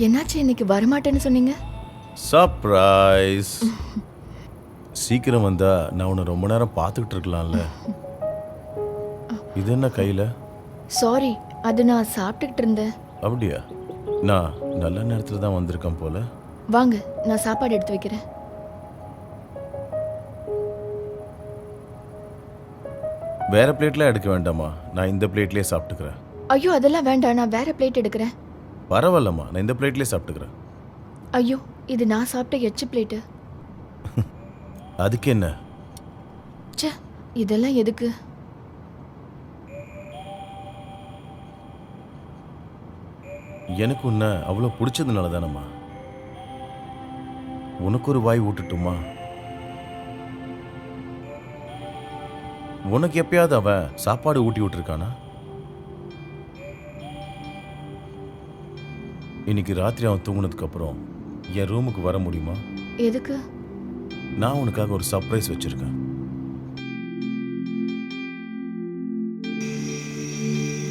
என்னாச்சு இன்னைக்கு வரமாட்டேன்னு சொன்னீங்க? சர்ப்ரைஸ். சீக்கிரம் வந்தா நான் உன்னை ரொம்ப நேரம் பார்த்துக்கிட்டு இருக்கலாம்ல. இது என்ன கையில்? சாரி, அது நான் சாப்பிட்டுக்கிட்டு இருந்தேன். அப்படியா? நான் நல்ல நேரத்தில் தான் வந்திருக்கேன் போல. வாங்க, நான் சாப்பாடு எடுத்து வைக்கிறேன். வேற பிளேட்லாம் எடுக்க வேண்டாமா? நான் இந்த பிளேட்லேயே சாப்பிட்டுக்கிறேன். ஐயோ அதெல்லாம் வேண்டாம், நான் வேற பிளேட் எடுக்கிறேன். பரவாயில்லம்மா, நான் இந்த பிளேட்லேயே சாப்பிட்டுக்கிறேன். ஐயோ, இது நான் சாப்பிட்ட எச்சு பிளேட்டு. அதுக்கு என்ன? ச்சே, இதெல்லாம் எதுக்கு? எனக்கு உன்னை அவ்வளோ பிடிச்சதுனால தானம்மா. உனக்கு ஒரு வாய் ஊட்டுட்டுமா? உனக்கு எப்பயாவது அவன் சாப்பாடு ஊட்டி விட்டுருக்கானா? இன்னைக்கு ராத்திரி அவன் தூங்குனதுக்கு அப்புறம் என் ரூமுக்கு வர முடியுமா? எதுக்கு? நான் உனக்காக ஒரு சர்ப்ரைஸ் வச்சிருக்கேன்.